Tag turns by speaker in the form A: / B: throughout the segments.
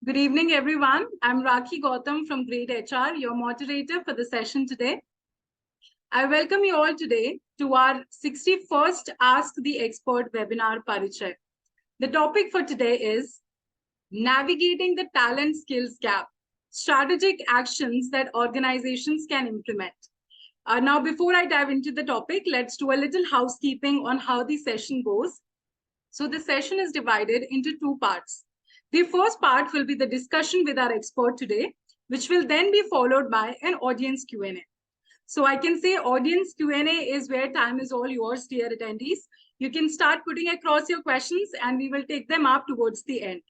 A: Good evening, everyone. I'm Gautam from greytHR, your moderator for the session today. I welcome you all today to our 61st Ask the Expert webinar, Parichay. The topic for today is navigating the talent skills gap, strategic actions that organizations can implement. Now, before I dive into the topic, let's do a little housekeeping on how the session goes. So the session is divided into two parts. The first part will be the discussion with our expert today, which will then be followed by an audience Q&A. So I can say audience Q&A is where time is all yours, dear attendees. You can start putting across your questions and we will take them up towards the end.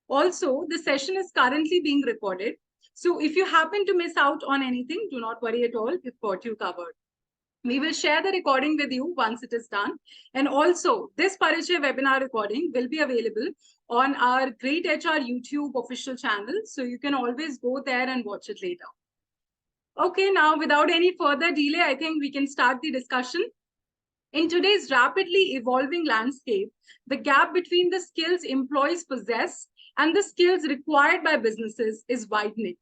A: Also, the session is currently being recorded. So if you happen to miss out on anything, do not worry at all. We've got you covered. We will share the recording with you once it is done. And also, this Parichay webinar recording will be available on our greytHR YouTube official channel. So you can always go there and watch it later. Okay, now without any further delay, I think we can start the discussion. In today's rapidly evolving landscape, the gap between the skills employees possess and the skills required by businesses is widening.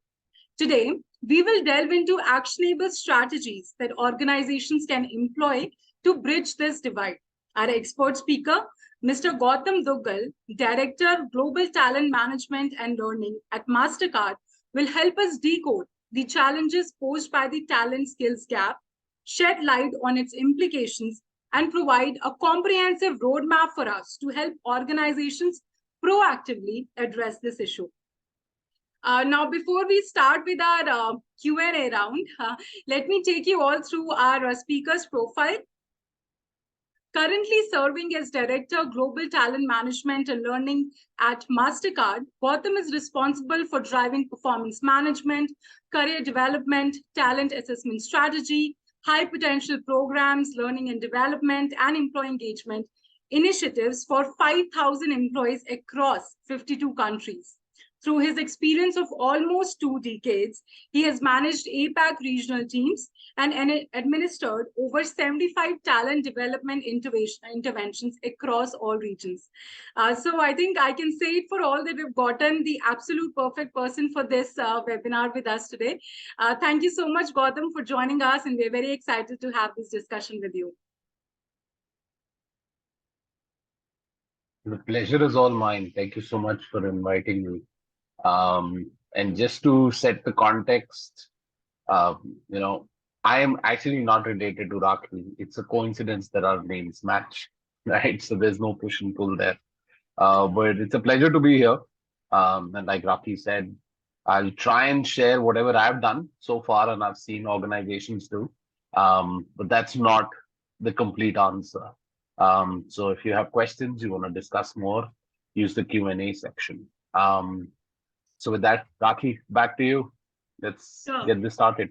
A: Today, we will delve into actionable strategies that organizations can employ to bridge this divide. Our expert speaker, Mr. Gautam Duggal, Director, Global Talent Management and Learning at Mastercard, will help us decode the challenges posed by the talent skills gap, shed light on its implications, and provide a comprehensive roadmap for us to help organizations proactively address this issue. Now, before we start with our Q&A round, let me take you all through our speaker's profile. Currently serving as Director, Global Talent Management and Learning at Mastercard, Gautam is responsible for driving performance management, career development, talent assessment strategy, high potential programs, learning and development, and employee engagement initiatives for 5,000 employees across 52 countries. Through his experience of almost 2 decades, he has managed APAC regional teams and administered over 75 talent development interventions across all regions. So I think I can say it for all that we've gotten the absolute perfect person for this webinar with us today. Thank you so much, Gautam, for joining us, and we're very excited to have this discussion with you.
B: The pleasure is all mine. Thank you so much for inviting me. And just to set the context, I am actually not related to Rakhi. It's a coincidence that our names match, right? So there's no push and pull there. But it's a pleasure to be here. And like Rakhi said, I'll try and share whatever I've done so far and I've seen organizations do. But that's not the complete answer. So if you have questions, you want to discuss more, use the Q&A section. So with that, Rakhi, back to you. Let's get this started.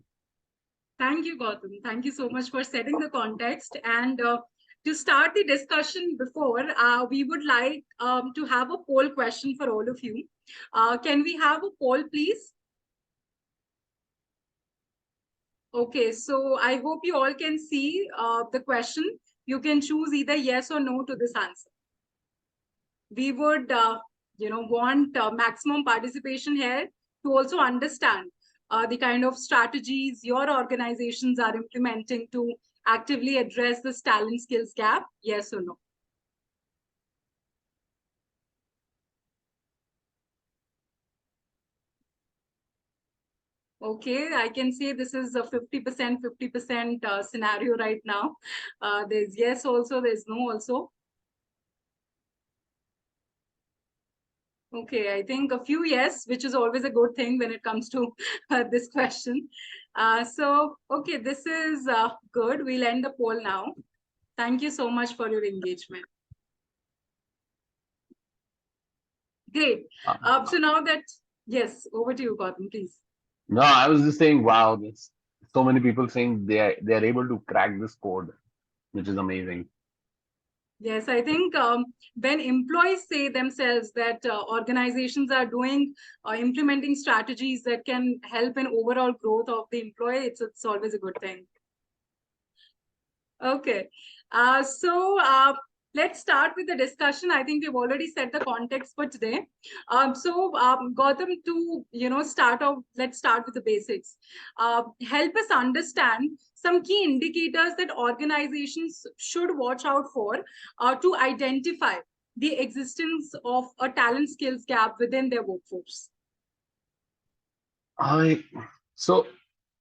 A: Thank you, Gautam. Thank you so much for setting the context. And to start the discussion before, we would like to have a poll question for all of you. Can we have a poll, please? Okay, so I hope you all can see the question. You can choose either yes or no to this answer. We would want maximum participation here to also understand the kind of strategies your organizations are implementing to actively address this talent skills gap, yes or no? Okay, I can say this is a 50% scenario right now. There's yes also, there's no also. Okay, I think a few yes, which is always a good thing when it comes to this question. Okay, this is good. We'll end the poll now. Thank you so much for your engagement. Great. So now that, yes, over to you, Gautam, please.
B: No, I was just saying, wow, there's so many people saying they are able to crack this code, which is amazing.
A: Yes, I think when employees say themselves that organizations are doing implementing strategies that can help in overall growth of the employee, it's always a good thing. Okay, let's start with the discussion. I think we've already set the context for today. Gautam, to start off, let's start with the basics. Help us understand some key indicators that organizations should watch out for to identify the existence of a talent skills gap within their workforce.
B: So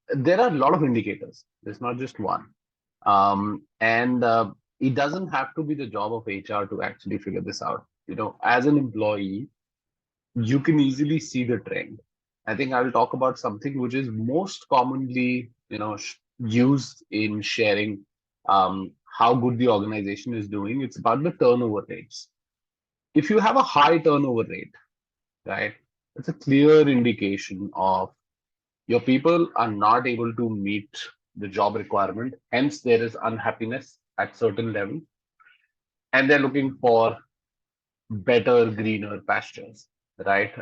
B: there are a lot of indicators. There's not just one. And it doesn't have to be the job of HR to actually figure this out. As an employee, you can easily see the trend. I think I will talk about something which is most commonly, used in sharing how good the organization is doing. It's about the turnover rates. If you have a high turnover rate, right, it's a clear indication of your people are not able to meet the job requirement. Hence, there is unhappiness at certain level, and they're looking for better, greener pastures. Right.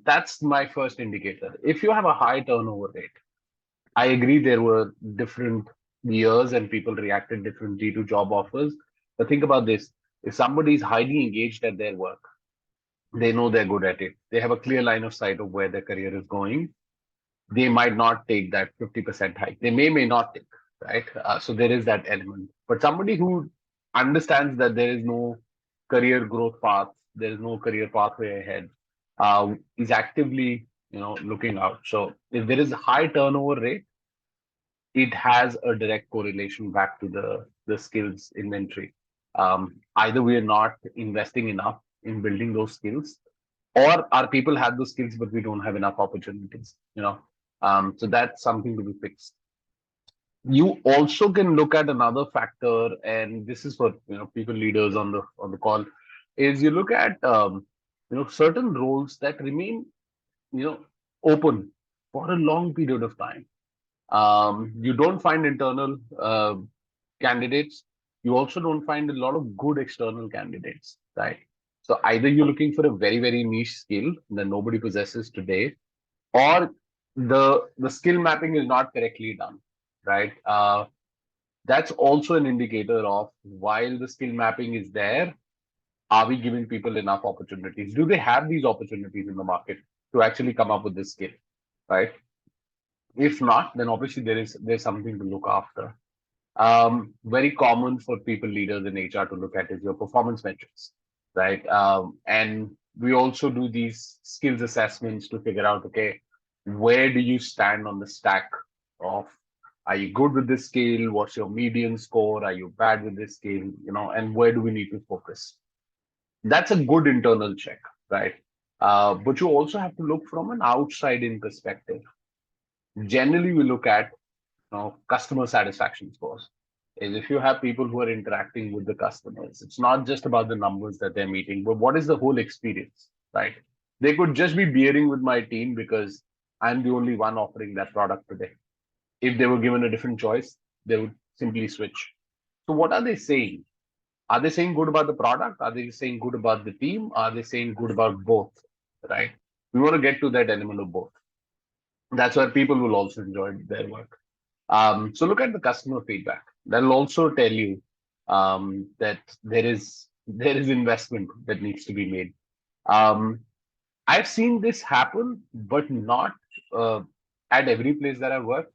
B: That's my first indicator. If you have a high turnover rate, I agree there were different years and people reacted differently to job offers. But think about this: if somebody is highly engaged at their work, they know they're good at it. They have a clear line of sight of where their career is going. They might not take that 50% hike. They may not take, right? So there is that element. But somebody who understands that there is no career growth path, there is no career pathway ahead, is actively, looking out. So if there is a high turnover rate, it has a direct correlation back to the skills inventory. Either we are not investing enough in building those skills, or our people have those skills but we don't have enough opportunities. So that's something to be fixed. You also can look at another factor, and this is for people leaders on the call, is you look at certain roles that remain you know open for a long period of time. You don't find internal candidates. You also don't find a lot of good external candidates, right? So either you're looking for a very, very niche skill that nobody possesses today, or the skill mapping is not correctly done, right? That's also an indicator of, while the skill mapping is there, are we giving people enough opportunities? Do they have these opportunities in the market to actually come up with this skill, right? If not, then obviously there's something to look after. Very common for people leaders in HR to look at is your performance metrics, right? And we also do these skills assessments to figure out, okay, where do you stand on the stack of, are you good with this skill? What's your median score? Are you bad with this skill? And where do we need to focus? That's a good internal check, right? But you also have to look from an outside in perspective. Generally, we look at customer satisfaction scores. Is if you have people who are interacting with the customers, it's not just about the numbers that they're meeting, but what is the whole experience, right? They could just be beering with my team because I'm the only one offering that product today. If they were given a different choice, they would simply switch. So what are they saying? Are they saying good about the product? Are they saying good about the team? Are they saying good about both, right? We want to get to that element of both. That's where people will also enjoy their work. So look at the customer feedback. That'll also tell you that there is investment that needs to be made. Um, I've seen this happen, but not at every place that I work.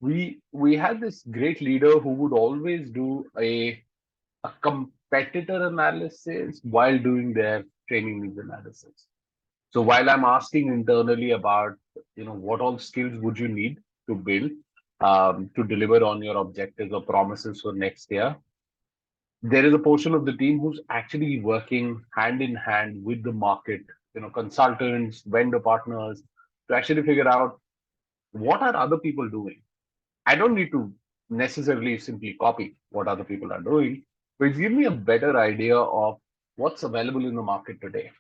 B: We had this great leader who would always do a competitor analysis while doing their training needs analysis. So while I'm asking internally about, what all skills would you need to build to deliver on your objectives or promises for next year, there is a portion of the team who's actually working hand in hand with the market, consultants, vendor partners, to actually figure out what are other people doing. I don't need to necessarily simply copy what other people are doing, but give me a better idea of what's available in the market today.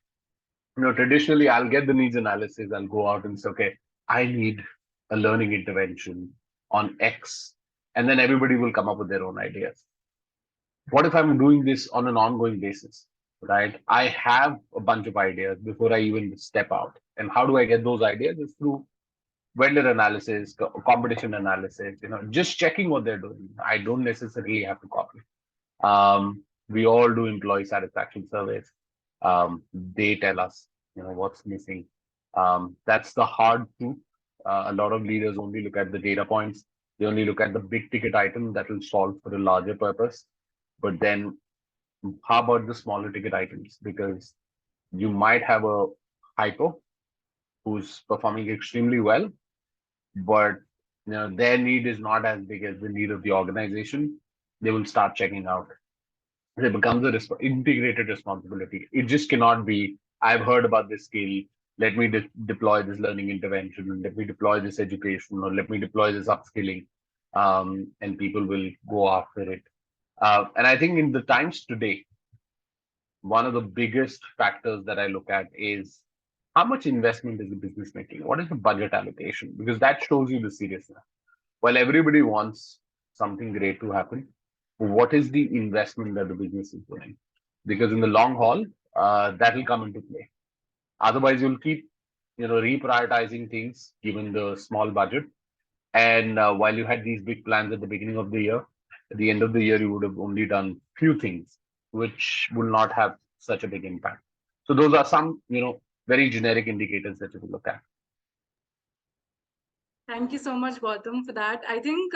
B: Traditionally, I'll get the needs analysis. I'll go out and say, okay, I need a learning intervention on X, and then everybody will come up with their own ideas. What if I'm doing this on an ongoing basis, right? I have a bunch of ideas before I even step out. And how do I get those ideas? Is through vendor analysis, competition analysis, just checking what they're doing. I don't necessarily have to copy. We all do employee satisfaction surveys. They tell us, what's missing. That's the hard truth. A lot of leaders only look at the data points. They only look at the big ticket item that will solve for a larger purpose. But then how about the smaller ticket items? Because you might have a hypo who's performing extremely well, but their need is not as big as the need of the organization. They will start checking out. It becomes a integrated responsibility. It just cannot be, I've heard about this skill. Let me deploy this learning intervention. Let me deploy this education, or let me deploy this upskilling. And people will go after it. And I think in the times today, one of the biggest factors that I look at is how much investment is the business making? What is the budget allocation? Because that shows you the seriousness. While everybody wants something great to happen, what is the investment that the business is doing? Because in the long haul, that will come into play. Otherwise, you'll keep, reprioritizing things given the small budget. And while you had these big plans at the beginning of the year, at the end of the year, you would have only done few things, which will not have such a big impact. So those are some, very generic indicators that you will look at.
A: Thank you so much, Gautam, for that. I think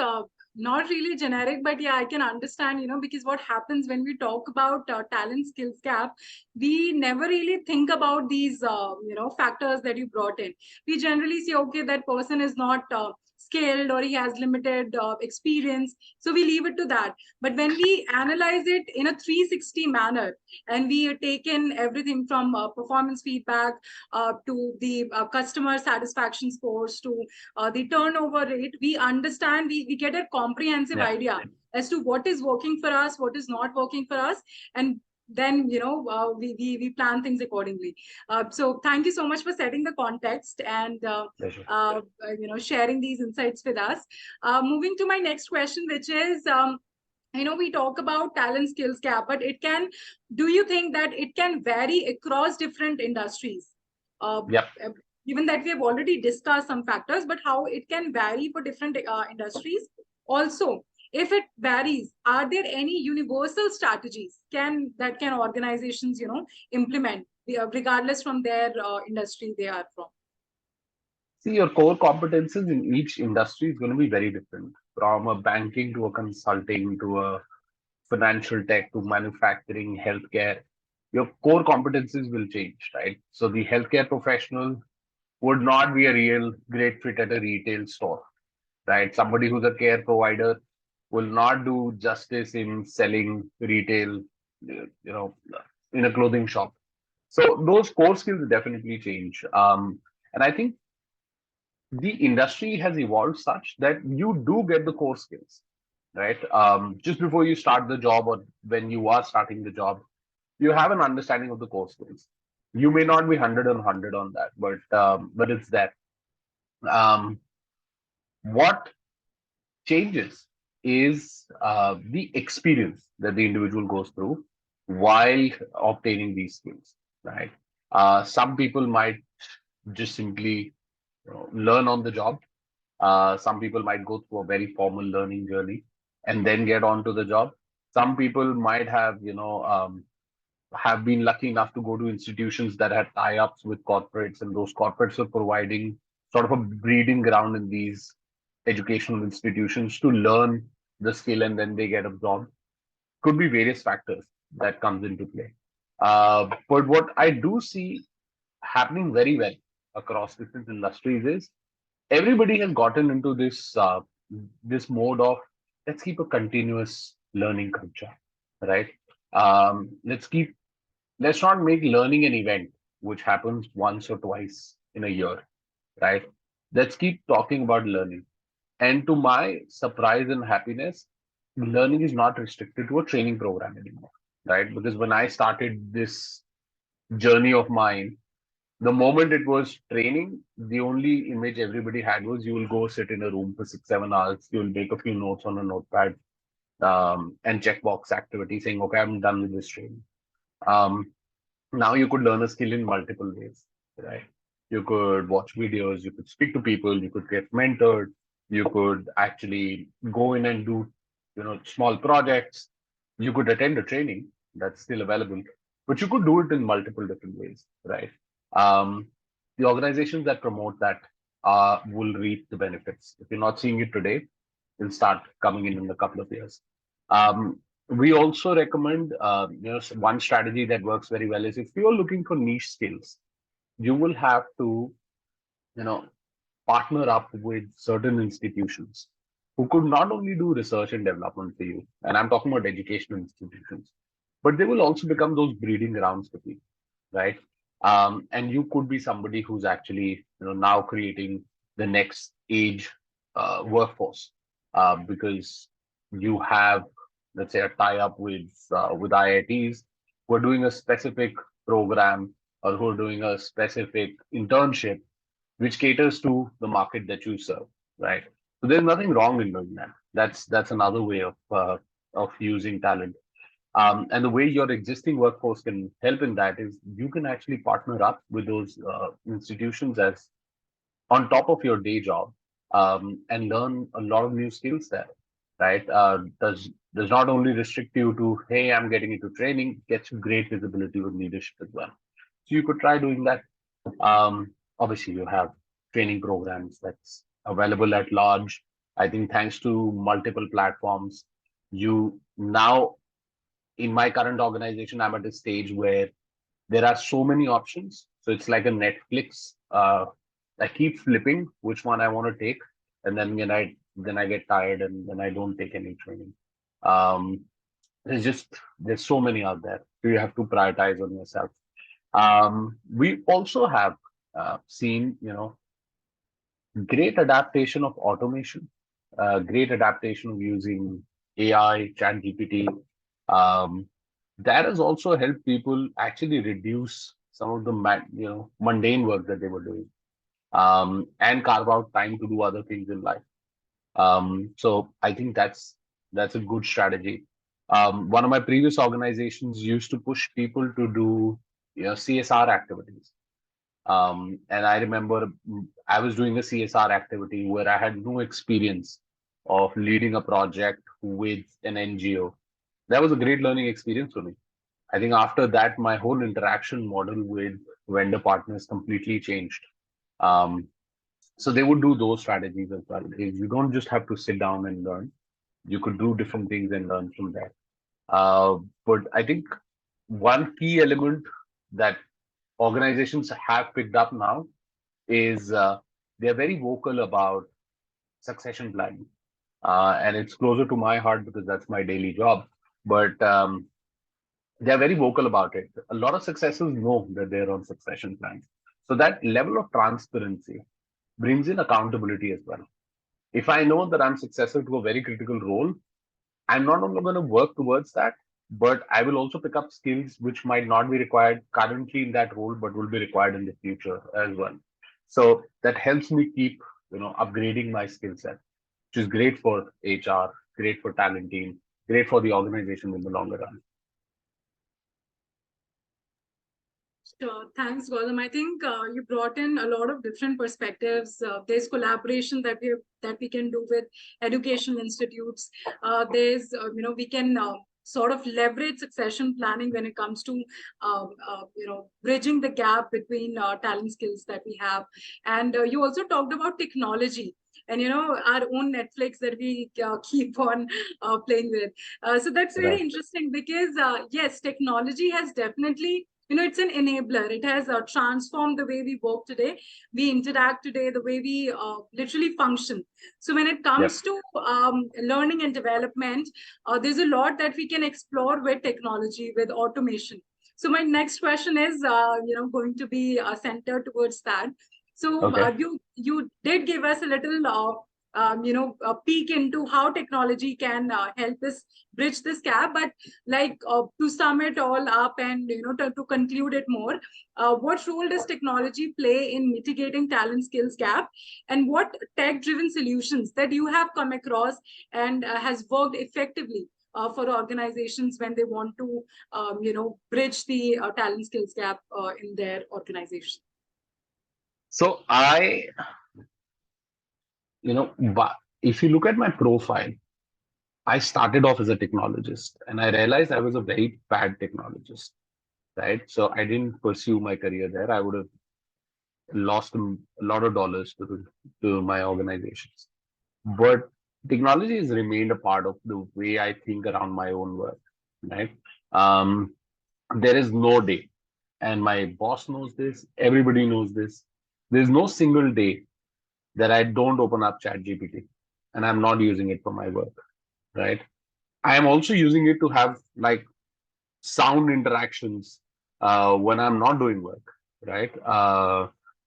A: not really generic, but yeah, I can understand, because what happens when we talk about talent skills gap, we never really think about these, factors that you brought in. We generally say, okay, that person is not skilled or he has limited experience. So we leave it to that. But when we analyze it in a 360 manner and we take in everything from performance feedback to the customer satisfaction scores to the turnover rate, we understand, we get a comprehensive idea as to what is working for us, what is not working for us, and then we plan things accordingly. So thank you so much for setting the context and sharing these insights with us. Moving to my next question, which is we talk about talent skills gap, but do you think that it can vary across different industries? Given that we have already discussed some factors, but how it can vary for different industries. Also, if it varies, are there any universal strategies that can organizations, implement regardless from their industry they are from?
B: See, your core competences in each industry is going to be very different, from a banking to a consulting to a financial tech to manufacturing, healthcare. Your core competencies will change, right? So the healthcare professional would not be a real great fit at a retail store, right? Somebody who's a care provider will not do justice in selling retail, in a clothing shop. So those core skills definitely change. And I think the industry has evolved such that you do get the core skills, right? Just before you start the job or when you are starting the job, you have an understanding of the core skills. You may not be 100 on 100 on that, but it's there. What changes is the experience that the individual goes through while obtaining these skills, right? Some people might just simply learn on the job. Some people might go through a very formal learning journey and then get onto the job. Some people might have been lucky enough to go to institutions that had tie-ups with corporates, and those corporates are providing sort of a breeding ground in these educational institutions to learn the skill and then they get absorbed. Could be various factors that comes into play. But what I do see happening very well across different industries is everybody has gotten into this mode of let's keep a continuous learning culture, right? Let's not make learning an event which happens once or twice in a year, right? Let's keep talking about learning. And to my surprise and happiness, learning is not restricted to a training program anymore, right? Because when I started this journey of mine, the moment it was training, the only image everybody had was you will go sit in a room for 6, 7 hours, you will make a few notes on a notepad, and checkbox activity saying, okay, I'm done with this training. Now you could learn a skill in multiple ways, right? You could watch videos, you could speak to people, you could get mentored, you could actually go in and do, small projects. You could attend a training, that's still available, but you could do it in multiple different ways, right? Um, the organizations that promote that will reap the benefits. If you're not seeing it today, it'll start coming in a couple of years. Um, we also recommend, one strategy that works very well is if you're looking for niche skills, you will have to, you know, partner up with certain institutions who could not only do research and development for you, and I'm talking about educational institutions, but they will also become those breeding grounds for people, right? And you could be somebody who's actually, now creating the next age workforce, because you have, let's say, a tie-up with IITs who are doing a specific program or who are doing a specific internship which caters to the market that you serve, right? So there's nothing wrong in doing that. That's another way of using talent. And the way your existing workforce can help in that is you can actually partner up with those institutions as on top of your day job, and learn a lot of new skills there, right? Does not only restrict you to, hey, I'm getting into training, gets you great visibility with leadership as well. So you could try doing that. Obviously, you have training programs that's available at large. I think thanks to multiple platforms, you now, in my current organization, I'm at a stage where there are so many options. So it's like a Netflix. I keep flipping which one I want to take, and then I get tired and then I don't take any training. Um, there's so many out there. So you have to prioritize on yourself. We also have seen, great adaptation of automation, great adaptation of using AI, ChatGPT. Um, that has also helped people actually reduce some of the mundane work that they were doing, and carve out time to do other things in life. So I think that's a good strategy. One of my previous organizations used to push people to do CSR activities. And I remember I was doing a CSR activity where I had no experience of leading a project with an NGO. That was a great learning experience for me. I think after that, my whole interaction model with vendor partners completely changed. Um, so they would do those strategies as well. You don't just have to sit down and learn. You could do different things and learn from there. But I think one key element that organizations have picked up now is they're very vocal about succession planning. And it's closer to my heart because that's my daily job. But they're very vocal about it. A lot of successors know that they're on succession plans. So that level of transparency brings in accountability as well. If I know that I'm successor to a very critical role, I'm not only going to work towards that, but I will also pick up skills which might not be required currently in that role, but will be required in the future as well. So that helps me keep, upgrading my skill set, which is great for HR, great for talent team, great for the organization in the longer run.
A: Sure. Thanks, Gautam. I think you brought in a lot of different perspectives. There's collaboration that we can do with educational institutes. There's we can sort of leverage succession planning when it comes to bridging the gap between talent skills that we have. And you also talked about technology. And our own Netflix that we keep on playing with. So that's very
B: Right.
A: interesting because yes, technology has definitely it's an enabler. It has transformed the way we work today, we interact today, the way we literally function. So when it
B: Yep.
A: comes to learning and development, there's a lot that we can explore with technology, with automation. So my next question is going to be centered towards that. So
B: Okay.
A: you did give us a little a peek into how technology can help us bridge this gap, but like to sum it all up and to conclude it more, what role does technology play in mitigating talent skills gap, and what tech driven solutions that you have come across and has worked effectively for organizations when they want to bridge the talent skills gap in their organization?
B: So but if you look at my profile, I started off as a technologist and I realized I was a very bad technologist, right? So I didn't pursue my career there. I would have lost a lot of dollars to my organizations. But technology has remained a part of the way I think around my own work, right? Um, there is no day, and my boss knows this, everybody knows this. There's no single day that I don't open up ChatGPT and I'm not using it for my work, right? I am also using it to have like sound interactions when I'm not doing work, right?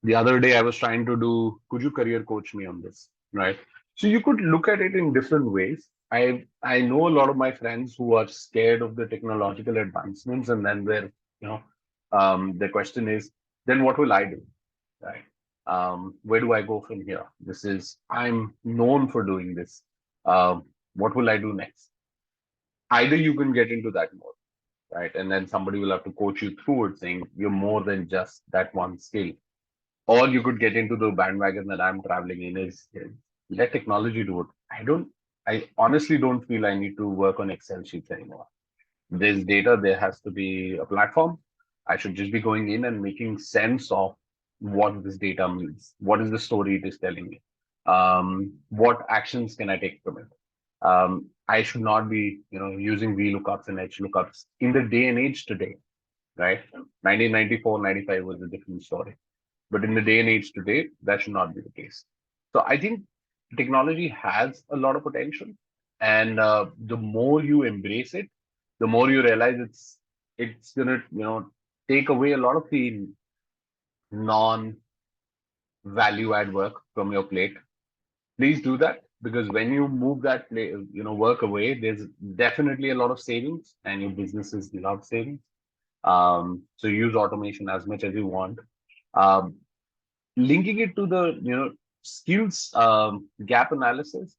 B: The other day I was trying to do, could you career coach me on this, right? So you could look at it in different ways. I know a lot of my friends who are scared of the technological advancements, and then you know, the question is, then what will I do, right? Where do I go from here? I'm known for doing this. What will I do next? Either you can get into that mode, right? And then somebody will have to coach you through it, saying you're more than just that one skill. Or you could get into the bandwagon that I'm traveling in is let technology do it. I honestly don't feel I need to work on Excel sheets anymore. There's data, there has to be a platform. I should just be going in and making sense of what this data means. What is the story it is telling me? What actions can I take from it? I should not be, using VLOOKUPs and HLOOKUPs in the day and age today, right? 1994, 95 was a different story. But in the day and age today, that should not be the case. So I think technology has a lot of potential. And the more you embrace it, the more you realize it's gonna, take away a lot of the non value add work from your plate. Please do that, because when you move that work away, there's definitely a lot of savings, and your businesses love savings. So use automation as much as you want. um, Linking it to the skills gap analysis.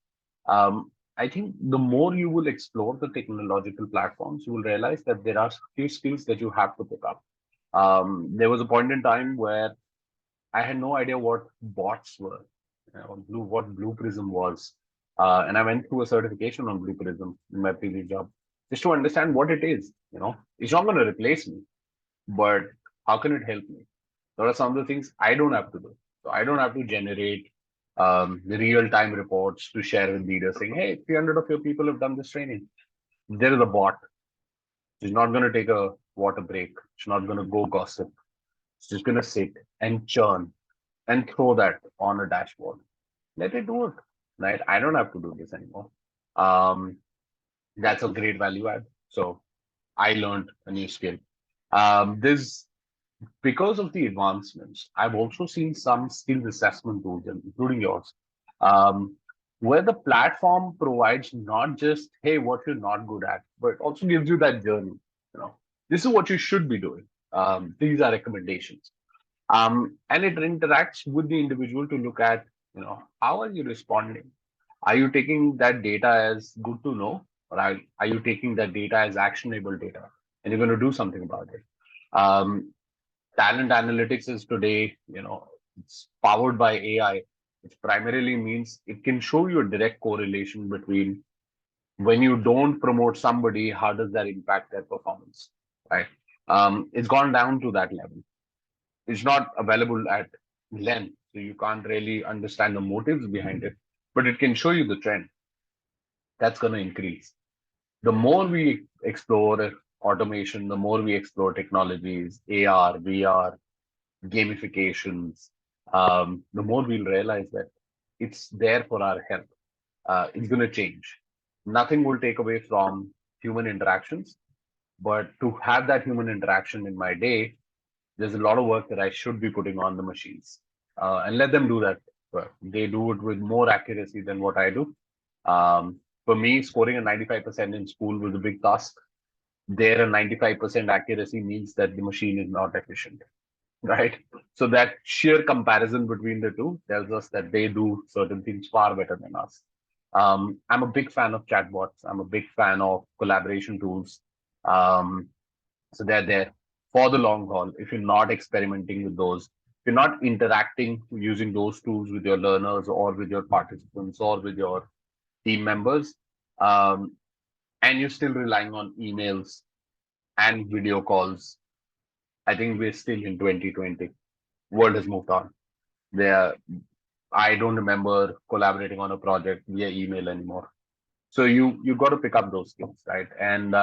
B: I think the more you will explore the technological platforms, you will realize that there are few skills that you have to pick up. There was a point in time where I had no idea what bots were, what Blue Prism was. And I went through a certification on Blue Prism in my previous job just to understand what it is. It's not going to replace me, but how can it help me? There are some of the things I don't have to do. So I don't have to generate the real-time reports to share with leaders saying, hey, 300 of your people have done this training. There is a bot. It's not going to take a water break. It's not going to go gossip. It's just going to sit and churn and throw that on a dashboard. Let it do it, right? I don't have to do this anymore. Um, that's a great value add. So I learned a new skill. This Because of the advancements, I've also seen some skills assessment tools, including yours, um, where the platform provides not just, hey, what you're not good at, but also gives you that journey. This is what you should be doing. These are recommendations. And it interacts with the individual to look at, how are you responding? Are you taking that data as good to know, or are you taking that data as actionable data, and you're going to do something about it? Um, Talent analytics is today, it's powered by AI, which primarily means it can show you a direct correlation between when you don't promote somebody, how does that impact their performance, right? It's gone down to that level. It's not available at length, so you can't really understand the motives behind it, but it can show you the trend. That's going to increase. The more we explore automation, the more we explore technologies, AR, VR, gamifications, the more we'll realize that it's there for our help. It's going to change. Nothing will take away from human interactions, but to have that human interaction in my day, there's a lot of work that I should be putting on the machines, and let them do that work. They do it with more accuracy than what I do. For me, scoring a 95% in school was a big task. There, a 95% accuracy means that the machine is not efficient, right? So that sheer comparison between the two tells us that they do certain things far better than us. I'm a big fan of chatbots. I'm a big fan of collaboration tools. Um, so they're there for the long haul. If you're not experimenting with those, if you're not interacting using those tools with your learners or with your participants or with your team members, um, and you're still relying on emails and video calls. I think we're still in 2020. World has moved on. There, I don't remember collaborating on a project via email anymore. So you got to pick up those skills, right? And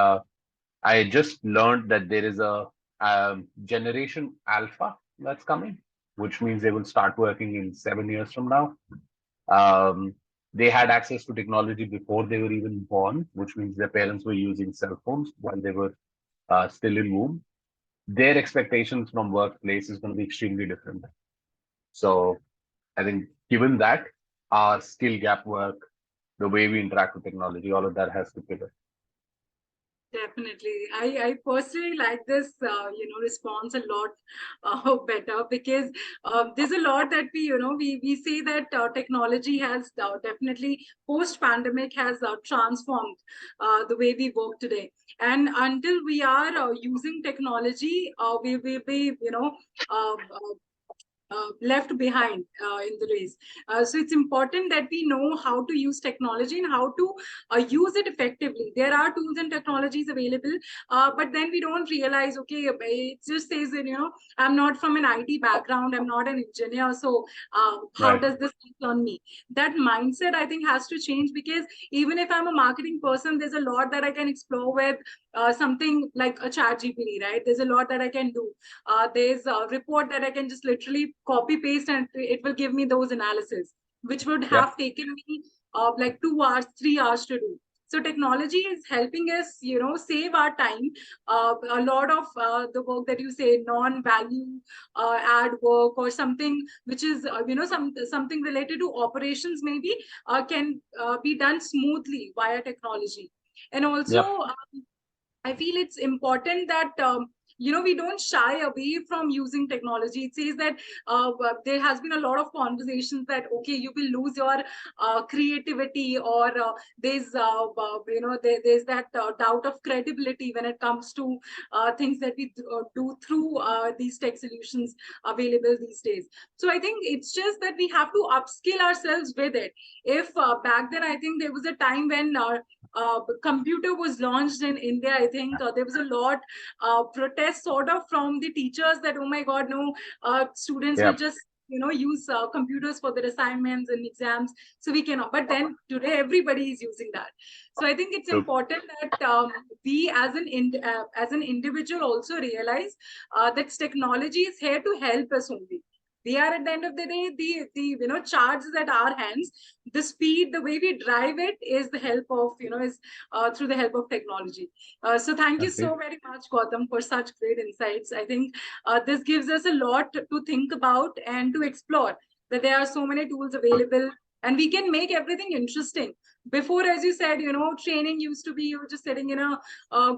B: I just learned that there is a generation alpha that's coming, which means they will start working in 7 years from now. Um, they had access to technology before they were even born, which means their parents were using cell phones while they were still in womb. Their expectations from workplace is going to be extremely different. So I think given that, our skill gap work, the way we interact with technology, all of that has to pivot.
A: Definitely. I personally like this, response a lot better because there's a lot that we say that technology has definitely post-pandemic has transformed the way we work today. And until we are using technology, we will be, left behind in the race. So it's important that we know how to use technology and how to use it effectively. There are tools and technologies available, but then we don't realize, okay, it just says that, I'm not from an IT background, I'm not an engineer, so how
B: Right.
A: does this on me? That mindset, I think, has to change because even if I'm a marketing person, there's a lot that I can explore with something like a chat GPT, right? There's a lot that I can do. There's a report that I can just literally copy paste and it will give me those analysis, which would
B: Yep.
A: have taken me like 2 hours, 3 hours to do. So technology is helping us, save our time. A lot of the work that you say, non-value add work or something which is, something related to operations maybe can be done smoothly via technology. And also,
B: Yep.
A: I feel it's important that we don't shy away from using technology. It says that there has been a lot of conversations that okay, you will lose your creativity, or there's that doubt of credibility when it comes to things that we do through these tech solutions available these days. So I think it's just that we have to upskill ourselves with it. If back then, I think there was a time when computer was launched in India, I think there was a lot protest sort of from the teachers that, oh my God, no, students will
B: Yep.
A: just, use computers for their assignments and exams. So we cannot. But then today, everybody is using that. So I think it's
B: True.
A: important that we as an individual also realize that technology is here to help us only. We are at the end of the day, the charge is at our hands. The speed, the way we drive it is the help of, is through the help of technology. So thank you
B: Agreed.
A: so very much, Gautam, for such great insights. I think this gives us a lot to think about and to explore, that there are so many tools available and we can make everything interesting. Before, as you said, training used to be you just sitting in a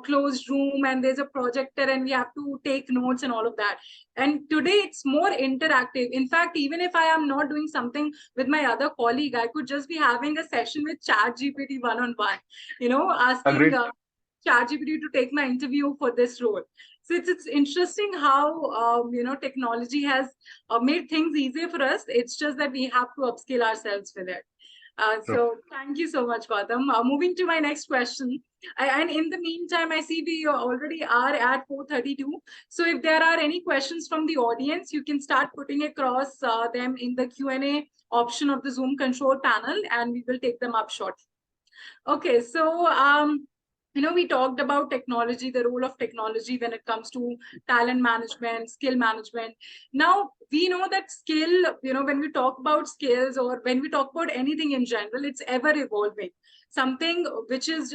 A: closed room and there's a projector and we have to take notes and all of that. And today it's more interactive. In fact, even if I am not doing something with my other colleague, I could just be having a session with ChatGPT one-on-one, asking
B: Agreed.
A: ChatGPT to take my interview for this role. So it's interesting how technology has made things easier for us. It's just that we have to upskill ourselves with it.
B: True.
A: So thank you so much, Gautam. Moving to my next question. And in the meantime, I see we already are at 4:32. So if there are any questions from the audience, you can start putting across them in the Q&A option of the Zoom control panel, and we will take them up shortly. Okay, so we talked about technology, the role of technology when it comes to talent management, skill management. Now we know that skill, when we talk about skills or when we talk about anything in general, it's ever evolving. Something which is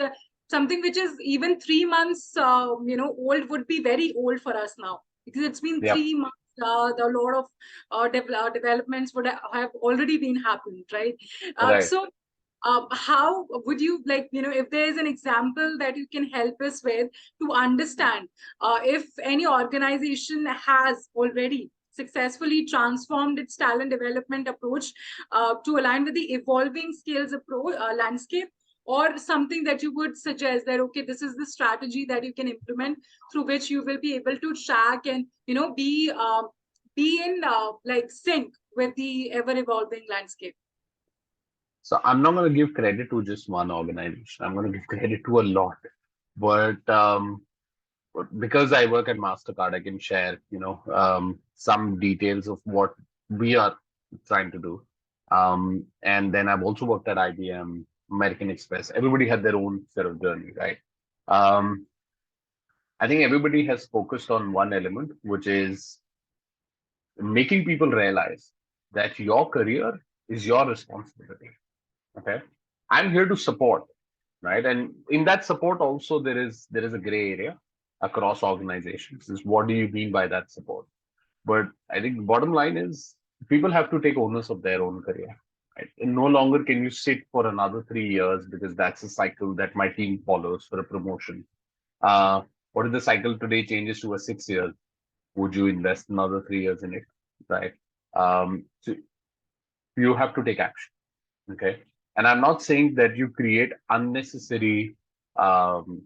A: something which is even 3 months, old would be very old for us now because it's been
B: Yep.
A: 3 months. The lot of developments would have already been happened, right?
B: Right.
A: So how would you like, if there is an example that you can help us with to understand if any organization has already successfully transformed its talent development approach to align with the evolving skills approach landscape, or something that you would suggest that, okay, this is the strategy that you can implement through which you will be able to track and, be in like sync with the ever evolving landscape.
B: So I'm not going to give credit to just one organization. I'm going to give credit to a lot. But because I work at Mastercard, I can share, some details of what we are trying to do. And then I've also worked at IBM, American Express. Everybody had their own sort of journey, right? Um, I think everybody has focused on one element, which is making people realize that your career is your responsibility. Okay. I'm here to support, right? And in that support also there is a gray area across organizations. Is what do you mean by that support? But I think the bottom line is people have to take ownership of their own career. Right? And no longer can you sit for another 3 years because that's a cycle that my team follows for a promotion. Uh, what if the cycle today changes to a 6 years? Would you invest another 3 years in it? Right. So you have to take action. Okay. And I'm not saying that you create unnecessary um,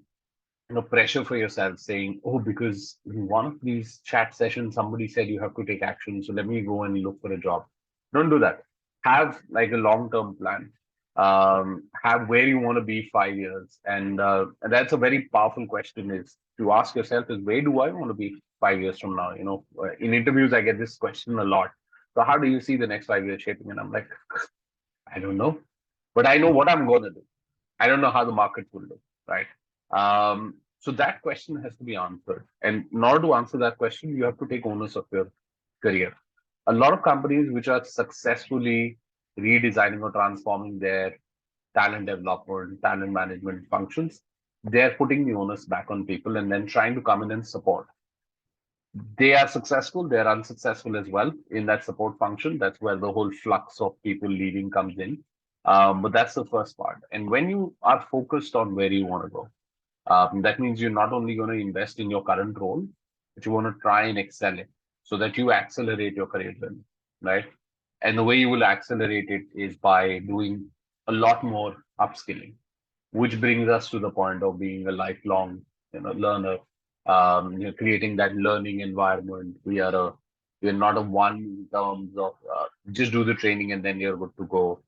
B: pressure for yourself saying, oh, because in one of these chat sessions somebody said you have to take action, so let me go and look for a job. Don't do that. Have like a long-term plan. Have where you want to be 5 years. And that's a very powerful question is to ask yourself is where do I want to be 5 years from now? In interviews I get this question a lot. So how do you see the next 5 years shaping? And I'm like, I don't know, but I know what I'm going to do. I don't know how the market will look, right? So that question has to be answered. And in order to answer that question, you have to take ownership of your career. A lot of companies which are successfully redesigning or transforming their talent development, talent management functions, they're putting the onus back on people and then trying to come in and support. They are successful, they're unsuccessful as well in that support function. That's where the whole flux of people leaving comes in. But that's the first part. And when you are focused on where you want to go, that means you're not only going to invest in your current role, but you want to try and excel it so that you accelerate your career journey, right? And the way you will accelerate it is by doing a lot more upskilling, which brings us to the point of being a lifelong, learner. Creating that learning environment. We're not a one in terms of just do the training and then you're good to go.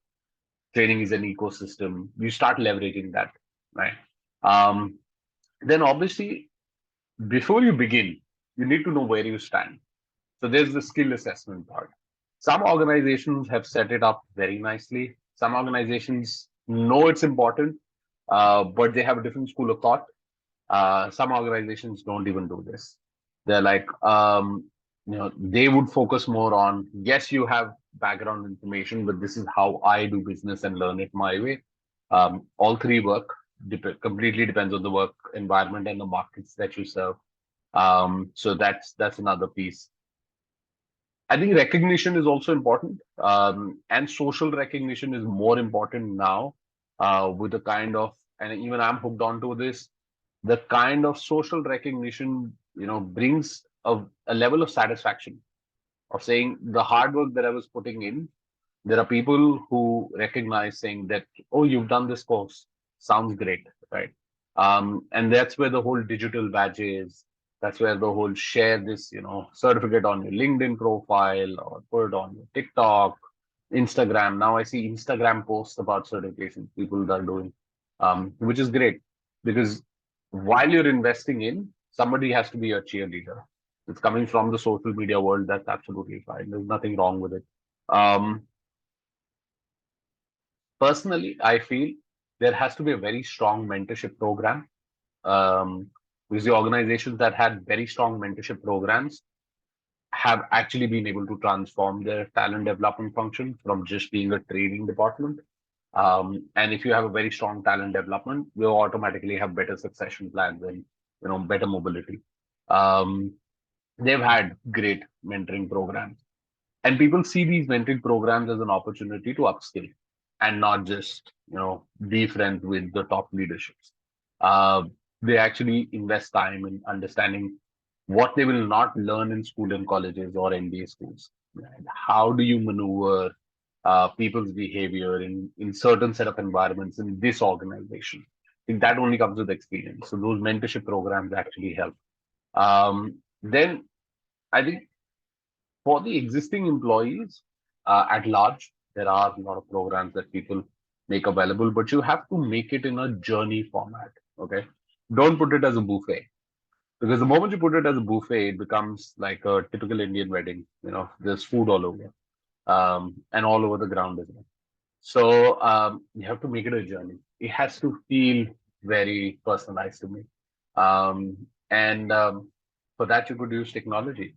B: Training is an ecosystem. You start leveraging that, right? Um, then obviously, before you begin, you need to know where you stand. So there's the skill assessment part. Some organizations have set it up very nicely. Some organizations know it's important, but they have a different school of thought. Some organizations don't even do this. They're like, they would focus more on, yes, you have background information, but this is how I do business and learn it my way. All three work. Completely depends on the work environment and the markets that you serve. So that's another piece. I think recognition is also important, and social recognition is more important now with the kind of, and even I'm hooked onto this, the kind of social recognition, brings a level of satisfaction of saying the hard work that I was putting in. There are people who recognize saying that, oh, you've done this course, sounds great, right? And that's where the whole digital badge is. That's where the whole share this, certificate on your LinkedIn profile or put it on your TikTok, Instagram. Now I see Instagram posts about certifications people are doing, which is great because while you're investing in, somebody has to be a cheerleader. It's coming from the social media world. That's absolutely fine. There's nothing wrong with it. Um, Personally, I feel there has to be a very strong mentorship program, because the organizations that had very strong mentorship programs have actually been able to transform their talent development function from just being a training department. And if you have a very strong talent development, you automatically have better succession plans and better mobility. Um, they've had great mentoring programs. And people see these mentoring programs as an opportunity to upskill and not just, be friends with the top leaderships. Uh, they actually invest time in understanding what they will not learn in school and colleges or MBA schools. Right? How do you maneuver people's behavior in certain set of environments in this organization? I think that only comes with experience. So those mentorship programs actually help. Then I think for the existing employees at large, there are a lot of programs that people make available, but you have to make it in a journey format. Okay. Don't put it as a buffet, because the moment you put it as a buffet, it becomes like a typical Indian wedding. There's food all over, and all over the ground as well. So you have to make it a journey. It has to feel very personalized to me. And for that, you could use technology.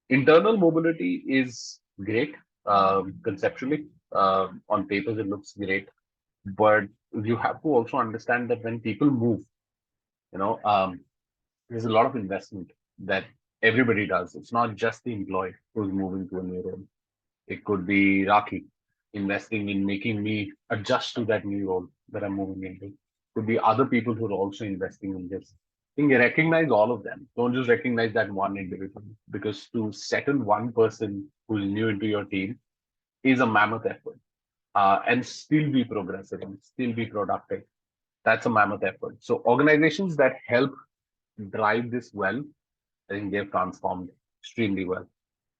B: Internal mobility is great conceptually. On papers, it looks great. But you have to also understand that when people move, you know, um, there's a lot of investment that everybody does. It's not just the employee who's moving to a new role. It could be Raki investing in making me adjust to that new role that I'm moving into. Could be other people who are also investing in this. I think you recognize all of them. Don't just recognize that one individual, because to settle one person who's new into your team is a mammoth effort. And still be progressive and still be productive. That's a mammoth effort. So organizations that help drive this well, I think they've transformed extremely well.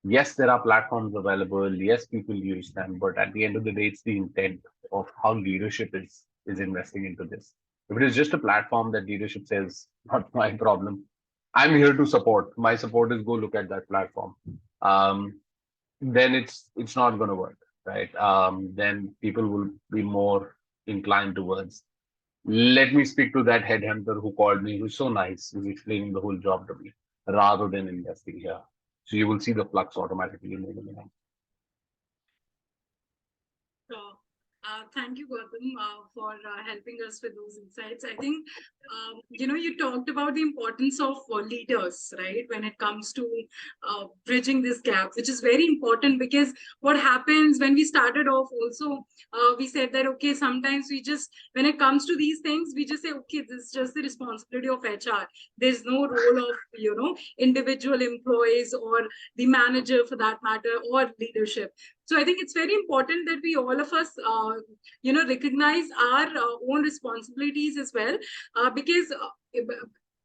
B: Yes, there are platforms available. Yes, people use them, but at the end of the day, it's the intent of how leadership is investing into this. If it is just a platform that leadership says, not my problem, I'm here to support. My support is go look at that platform. Um, then it's not going to work, right? Then people will be more inclined towards, let me speak to that headhunter who called me, who's so nice, who's explaining the whole job to me, rather than investing here. So you will see the flux automatically moving around.
A: So, thank you, Gautam, for helping us with those insights. I think, you talked about the importance of leaders, right, when it comes to bridging this gap, which is very important because what happens when we started off also, we said that, okay, sometimes we just, when it comes to these things, we just say, okay, this is just the responsibility of HR. There's no role of, individual employees or the manager for that matter or leadership. So I think it's very important that we all of us, recognize our own responsibilities as well, because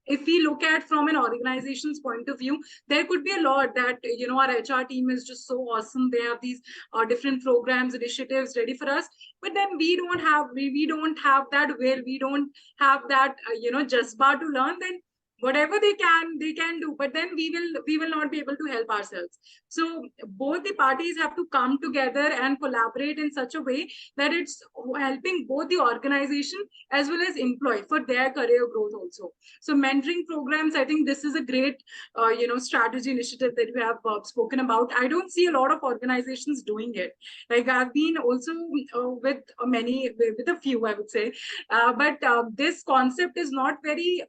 A: if we look at from an organization's point of view, there could be a lot that our HR team is just so awesome. They have these different programs, initiatives ready for us, but then we don't have that will, we don't have that just bar to learn. Then whatever they can do, but then we will not be able to help ourselves. So both the parties have to come together and collaborate in such a way that it's helping both the organization as well as employee for their career growth also. So mentoring programs, I think this is a great strategy initiative that we have spoken about. I don't see a lot of organizations doing it. Like I've been also with many, with a few, I would say, but this concept is not very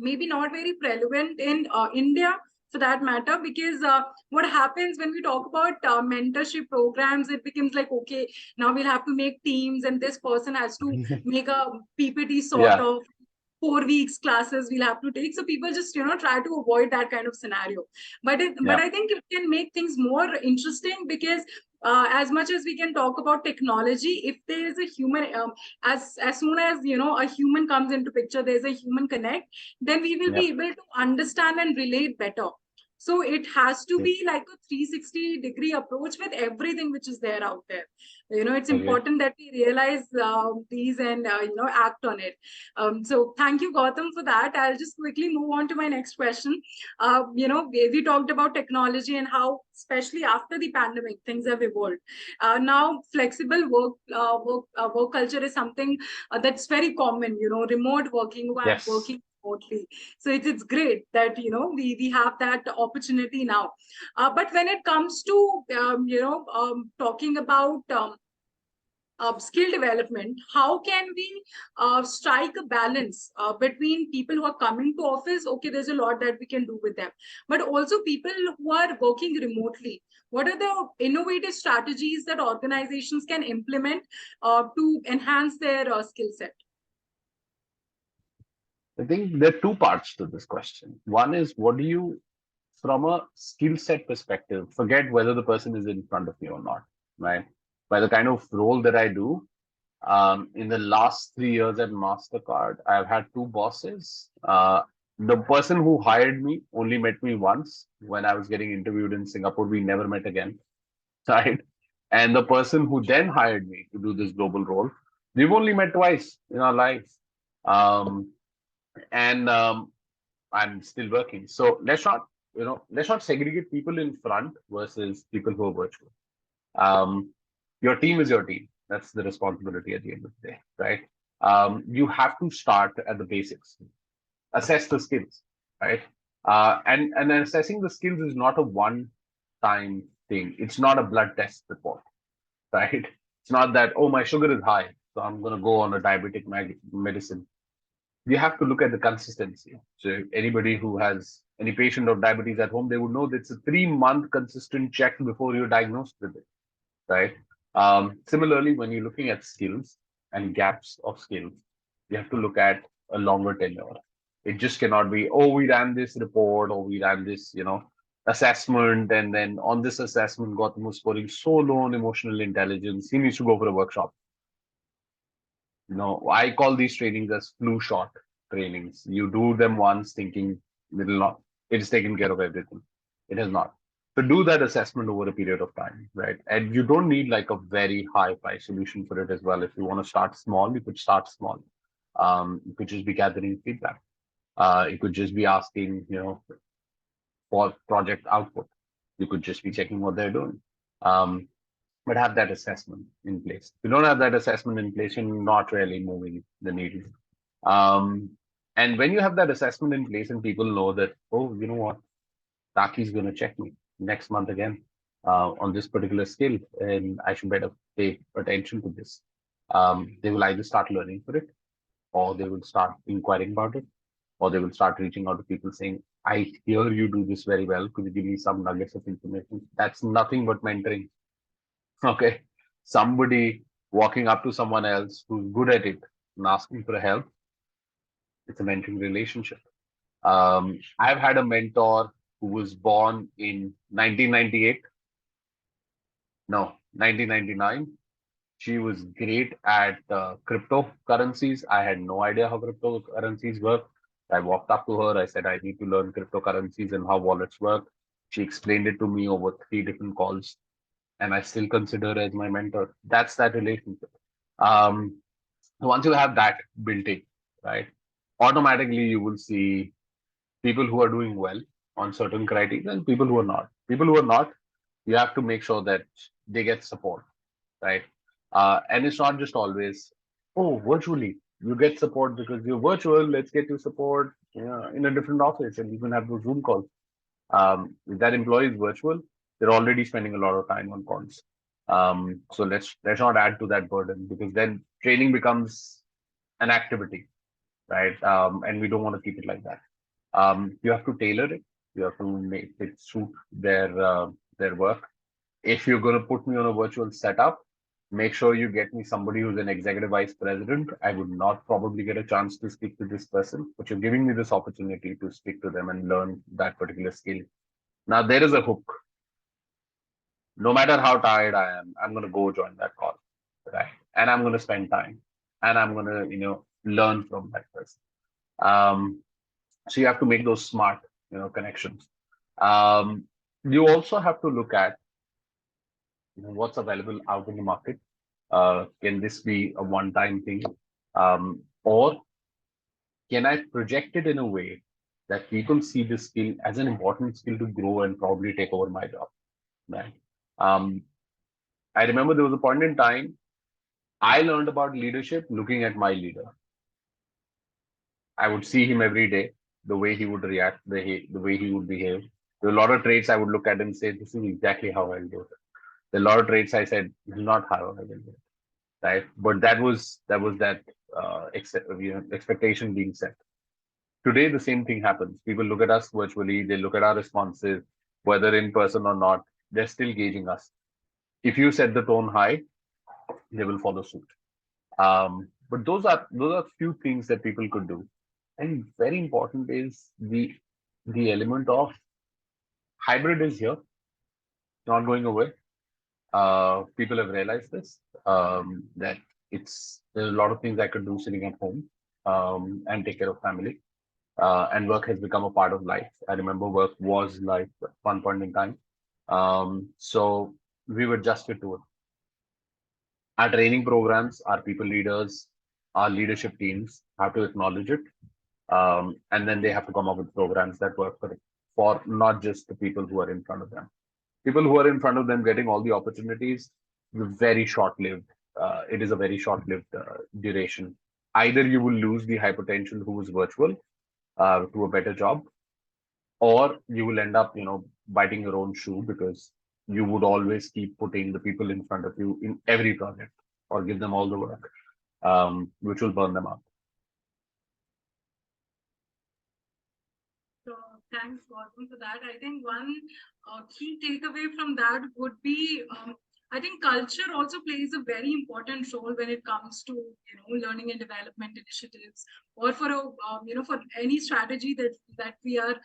A: maybe not very prevalent in India for that matter, because what happens when we talk about mentorship programs, it becomes like, okay, now we'll have to make teams and this person has to make a PPT sort
B: Yeah,
A: of 4 weeks classes we'll have to take. So people just try to avoid that kind of scenario. But
B: yeah,
A: I think it can make things more interesting because as much as we can talk about technology, if there is a human, as soon as a human comes into picture, there's a human connect, then we will
B: yeah.
A: be able to understand and relate better. So it has to
B: Okay.
A: be like a 360-degree approach with everything which is there out there. It's
B: Okay.
A: important that we realize these and act on it. So thank you, Gautam, for that. I'll just quickly move on to my next question. We talked about technology and how, especially after the pandemic, things have evolved. Now, flexible work culture is something that's very common. Remote working,
B: Yes.
A: working remotely. So it's great that we have that opportunity now. But when it comes to talking about skill development, how can we strike a balance between people who are coming to office? Okay, there's a lot that we can do with them, but also people who are working remotely. What are the innovative strategies that organizations can implement to enhance their skill set?
B: I think there are two parts to this question. One is, what do you, from a skill set perspective, forget whether the person is in front of you or not, right? By the kind of role that I do, in the last 3 years at Mastercard, I've had two bosses. The person who hired me only met me once when I was getting interviewed in Singapore. We never met again, right? And the person who then hired me to do this global role, we've only met twice in our lives. Um, and I'm still working. So let's not segregate people in front versus people who are virtual. Um, your team is your team. That's the responsibility at the end of the day, right? You have to start at the basics, assess the skills, right? And then assessing the skills is not a one-time thing. It's not a blood test report, right? It's not that, oh, my sugar is high, so I'm going to go on a diabetic medicine. You have to look at the consistency. So anybody who has any patient of diabetes at home, they would know that it's a 3 month consistent check before you're diagnosed with it, right? Similarly, when you're looking at skills and gaps of skills, you have to look at a longer tenure. It just cannot be, oh, we ran this report or we ran this, assessment, and then on this assessment, Gautam was scoring so low on emotional intelligence, he needs to go for a workshop. I call these trainings as flu shot trainings. You do them once thinking it'll not, it's taken care of everything. It has not. So do that assessment over a period of time, right? And you don't need like a very high price solution for it as well. If you want to start small, you could start small. You could just be gathering feedback. You could just be asking, for project output. You could just be checking what they're doing. Um, but have that assessment in place. If you don't have that assessment in place, you're not really moving the needle. Um, and when you have that assessment in place and people know that, oh, you know what, Taki's going to check me next month again on this particular skill, and I should better pay attention to this. They will either start learning for it, or they will start inquiring about it, or they will start reaching out to people saying, I hear you do this very well. Could you give me some nuggets of information? That's nothing but mentoring. Okay. Somebody walking up to someone else who's good at it and asking for help, it's a mentoring relationship. I've had a mentor who was born in 1998, no, 1999. She was great at cryptocurrencies. I had no idea how cryptocurrencies work. I walked up to her. I said, I need to learn cryptocurrencies and how wallets work. She explained it to me over 3 different calls, and I still consider her as my mentor. That's that relationship. Um, Once you have that built in, right, automatically you will see people who are doing well on certain criteria and people who are not. People who are not, you have to make sure that they get support, right? And it's not just always, oh, virtually. You get support because you're virtual. Let's get you support, in a different office, and you can have those Zoom calls. If that employee is virtual, they're already spending a lot of time on calls. So let's not add to that burden, because then training becomes an activity, right? And we don't want to keep it like that. You have to tailor it. You have to make it suit their work. If you're going to put me on a virtual setup, make sure you get me somebody who's an executive vice president. I would not probably get a chance to speak to this person, but you're giving me this opportunity to speak to them and learn that particular skill. Now, there is a hook. No matter how tired I am, I'm going to go join that call, right? And I'm going to spend time, and I'm going to, learn from that person. Um, so you have to make those smart, connections. Um, you also have to look at, what's available out in the market. Can this be a one-time thing? Or can I project it in a way that people see this skill as an important skill to grow and probably take over my job? Right. Um, I remember there was a point in time I learned about leadership looking at my leader. I would see him every day, the way he would react, the way he would behave. There were a lot of traits I would look at and say, this is exactly how I'll do it. There are a lot of traits I said, this is not how I will do it. Right? But that expectation being set. Today, the same thing happens. People look at us virtually, they look at our responses, whether in person or not, they're still gauging us. If you set the tone high, they will follow suit. But those are few things that people could do. And very important is the element of hybrid is here, not going away. People have realized this, that there's a lot of things I could do sitting at home, and take care of family. And work has become a part of life. I remember work was life at one point in time. So we were adjusted to it. Our training programs, our people leaders, our leadership teams have to acknowledge it. And then they have to come up with programs that work for not just the people who are in front of them. People who are in front of them getting all the opportunities, very short-lived. It is a very short-lived duration. Either you will lose the high potential who is virtual to a better job, or you will end up, biting your own shoe because you would always keep putting the people in front of you in every project or give them all the work, which will burn them out.
A: So thanks, Gautam, for that. I think one key takeaway from that would be I think culture also plays a very important role when it comes to learning and development initiatives, or for a for any strategy that we are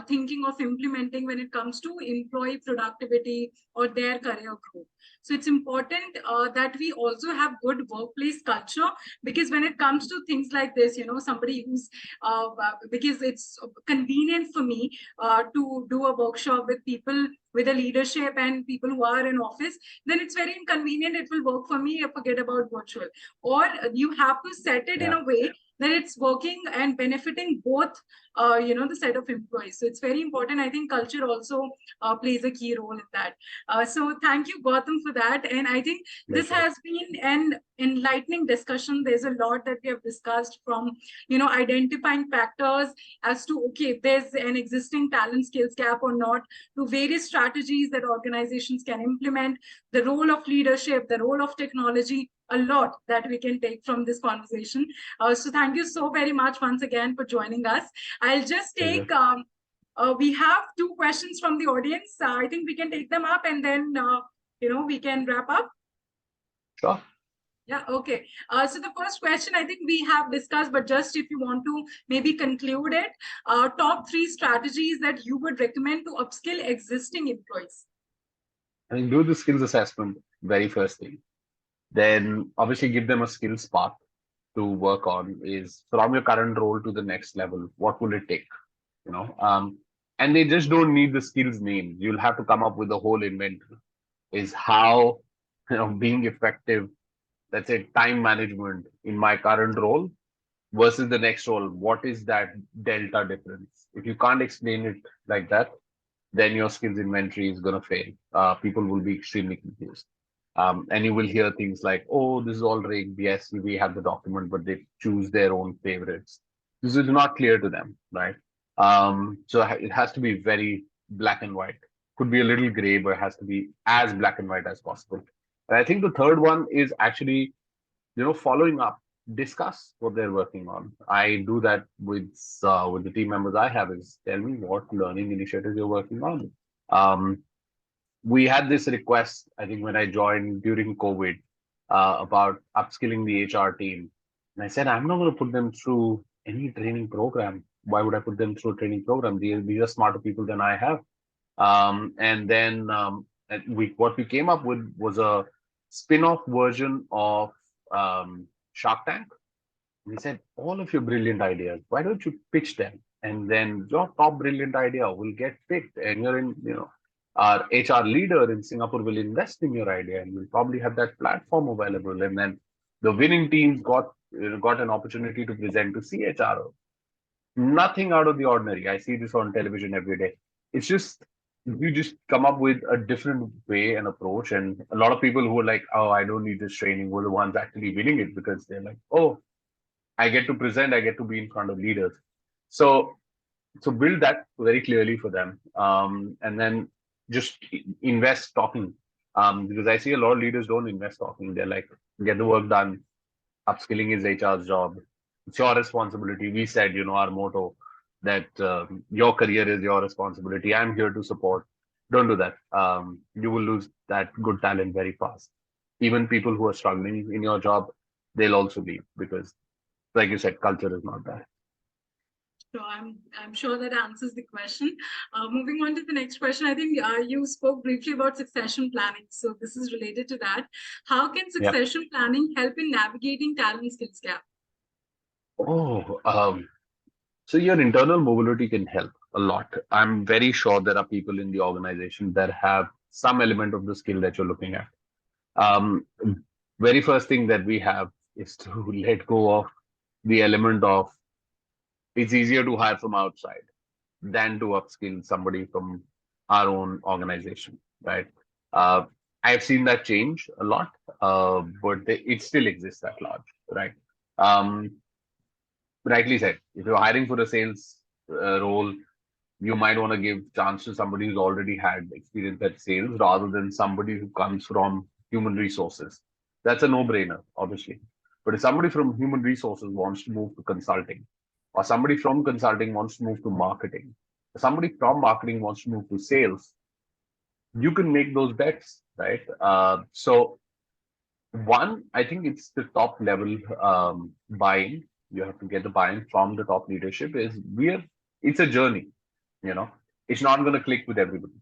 A: thinking of implementing when it comes to employee productivity or their career growth. So it's important that we also have good workplace culture, because when it comes to things like this, somebody who's because it's convenient for me to do a workshop with people with a leadership and people who are in office, then it's very inconvenient. It will work for me. Forget about virtual. Or you have to set it in
B: Yeah.
A: a way that it's working and benefiting both, the set of employees. So it's very important. I think culture also plays a key role in that. So thank you, Gautam, for that. And I think this
B: Pleasure.
A: has been an enlightening discussion. There's a lot that we have discussed, from identifying factors as to, okay, there's an existing talent skills gap or not, to various strategies that organizations can implement, the role of leadership, the role of technology, a lot that we can take from this conversation. So thank you so very much once again for joining us. I'll just take,
B: Pleasure.
A: we have two questions from the audience. I think we can take them up, and then, we can wrap up.
B: Sure.
A: Yeah, okay. So the first question I think we have discussed, but just if you want to maybe conclude it, top 3 strategies that you would recommend to upskill existing employees.
B: I mean, do the skills assessment very first thing. Then obviously give them a skills path to work on, is from your current role to the next level. What will it take? You know, and they just don't need the skills names. You'll have to come up with a whole inventory. Is how, being effective, let's say time management in my current role versus the next role. What is that delta difference? If you can't explain it like that, then your skills inventory is going to fail. People will be extremely confused. And you will hear things like, oh, this is all rigged. Yes, we have the document, but they choose their own favorites. This is not clear to them, right? So it has to be very black and white. Could be a little gray, but it has to be as black and white as possible. And I think the third one is actually, following up, discuss what they're working on. I do that with the team members I have, is tell me what learning initiatives you're working on. Um, we had this request, I think, when I joined during COVID, about upskilling the HR team. And I said, I'm not going to put them through any training program. Why would I put them through a training program? These are smarter people than I have. And then what we came up with was a spin-off version of Shark Tank. We said, all of your brilliant ideas, why don't you pitch them? And then your top brilliant idea will get picked. And you're in, our HR leader in Singapore will invest in your idea, and we'll probably have that platform available. And then the winning teams got an opportunity to present to CHRO. Nothing out of the ordinary. I see this on television every day. It's just, you just come up with a different way and approach. And a lot of people who are like, oh, I don't need this training, were the ones actually winning it, because they're like, oh, I get to present, I get to be in front of leaders. So build that very clearly for them, and then just invest talking. Because I see a lot of leaders don't invest talking. They're like, get the work done. Upskilling is HR's job. It's your responsibility. We said, our motto that your career is your responsibility. I'm here to support. Don't do that. You will lose that good talent very fast. Even people who are struggling in your job, they'll also leave, because, like you said, culture is not there.
A: So I'm sure that answers the question. Moving on to the next question, I think you spoke briefly about succession planning. So this is related to that. How can
B: Yeah.
A: succession planning help in navigating talent skills gap?
B: Oh, so your internal mobility can help a lot. I'm very sure there are people in the organization that have some element of the skill that you're looking at. Um, very first thing that we have is to let go of the element of it's easier to hire from outside than to upskill somebody from our own organization, right? Uh, I've seen that change a lot, but it still exists at large, right? Um, Rightly said, if you're hiring for a sales role, you might want to give chance to somebody who's already had experience at sales rather than somebody who comes from human resources. That's a no-brainer, obviously. But if somebody from human resources wants to move to consulting, or somebody from consulting wants to move to marketing, or somebody from marketing wants to move to sales, you can make those bets, right? So one, I think it's the top level buying. You have to get the buy-in from the top leadership. It's a journey, you know. It's not going to click with everybody.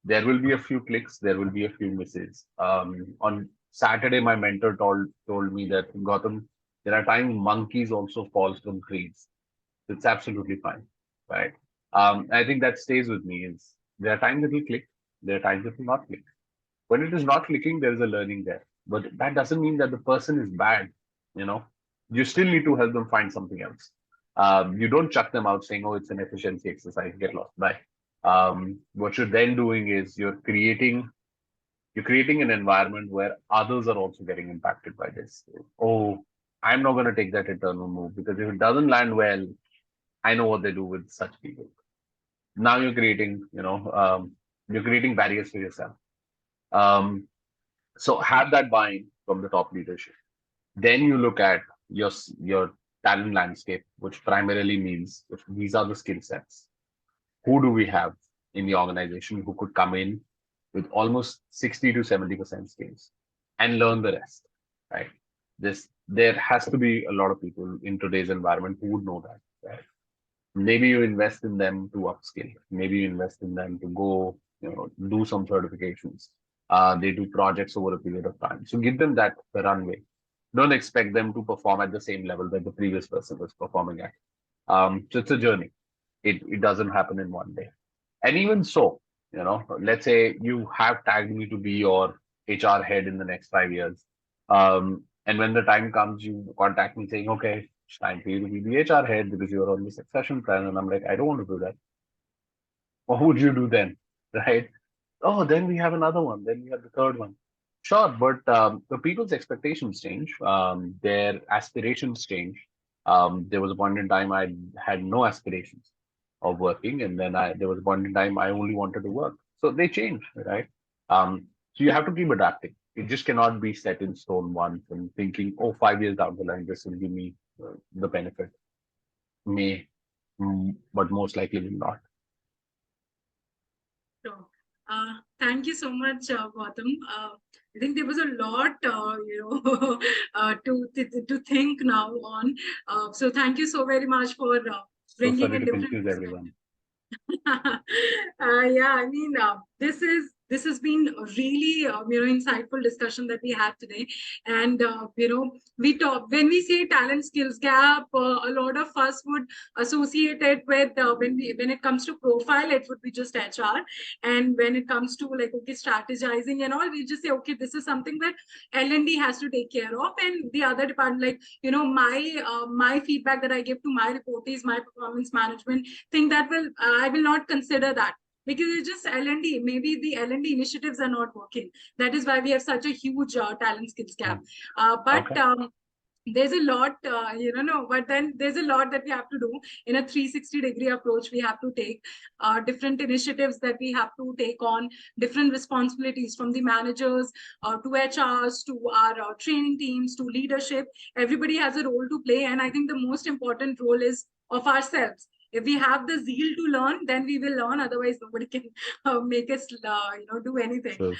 B: There will be a few clicks, there will be a few misses. On Saturday, my mentor told me that Gautam, there are times monkeys also falls from trees. It's absolutely fine, right? I think that stays with me is there are times it will click, there are times it will not click. When it is not clicking, there is a learning there. But that doesn't mean that the person is bad, you know. You still need to help them find something else. You don't chuck them out saying, oh, it's an efficiency exercise, get lost. Bye. What you're then doing is you're creating an environment where others are also getting impacted by this. Oh, I'm not going to take that internal move because if it doesn't land well, I know what they do with such people. Now you're creating barriers for yourself. Um, so have that buy-in from the top leadership. Then you look at your talent landscape, which primarily means if these are the skill sets. Who do we have in the organization who could come in with almost 60 to 70% skills and learn the rest, right? There has to be a lot of people in today's environment who would know that, right? Maybe you invest in them to upskill. Maybe you invest in them to go, do some certifications. They do projects over a period of time. So give them that runway. Don't expect them to perform at the same level that the previous person was performing at. So it's a journey. It doesn't happen in one day. And even so, let's say you have tagged me to be your HR head in the next 5 years. And when the time comes, you contact me saying, okay, it's time for you to be the HR head because you're on the succession plan. And I'm like, I don't want to do that. What would you do then? Right? Oh, then we have another one. Then we have the third one. Sure, but the people's expectations change. Their aspirations change. There was a point in time I had no aspirations of working, and then there was a point in time I only wanted to work. So they change, right? So you have to keep adapting. It just cannot be set in stone once and thinking, oh, 5 years down the line, this will give me the benefit. May, but most likely will not.
A: Sure. Thank you so much, Gautam. I think there was a lot, to think now on. So thank you so very much for
B: So
A: bringing
B: sorry
A: in
B: to
A: different
B: confuse everyone.
A: Yeah, I mean, this has been a really insightful discussion that we had today, and we talk when we say talent skills gap, a lot of us would associate it with when it comes to profile, it would be just HR, and when it comes to like okay strategizing and all, we just say okay this is something that L&D has to take care of, and the other department like my feedback that I give to my reportees, my performance management think that I will not consider that because it's just L&D. Maybe the L&D initiatives are not working. That is why we have such a huge talent skills gap. But
B: Okay.
A: there's a lot, no, but then there's a lot that we have to do in a 360-degree approach. We have to take different initiatives that we have to take on, different responsibilities from the managers to HRs to our training teams to leadership. Everybody has a role to play. And I think the most important role is of ourselves. If we have the zeal to learn, then we will learn. Otherwise, nobody can make us, do anything.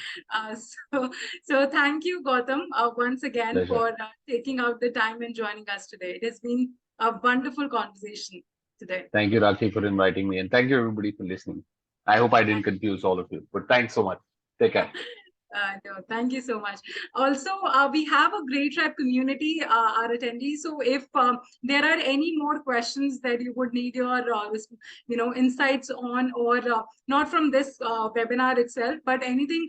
B: So
A: So thank you, Gautam, once again
B: pleasure.
A: for taking out the time and joining us today. It has been a wonderful conversation today.
B: Thank you, Rakhi, for inviting me, and thank you everybody for listening. I hope I didn't confuse all of you, but thanks so much. Take care.
A: No, thank you so much. Also, we have a great rep community, our attendees. So if there are any more questions that you would need your, insights on, or not from this webinar itself, but anything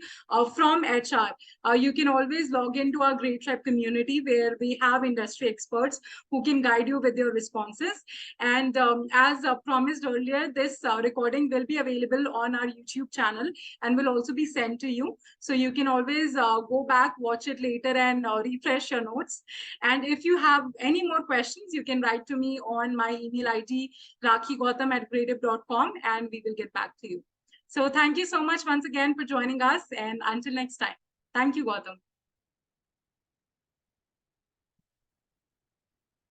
A: from HR, you can always log into our great rep community where we have industry experts who can guide you with your responses. And as promised earlier, this recording will be available on our YouTube channel and will also be sent to you. So you can always go back, watch it later, and refresh your notes. And if you have any more questions, you can write to me on my email ID, rakhigautam@greytHR.com, and we will get back to you. So thank you so much once again for joining us. And until next time, thank you, Gautam.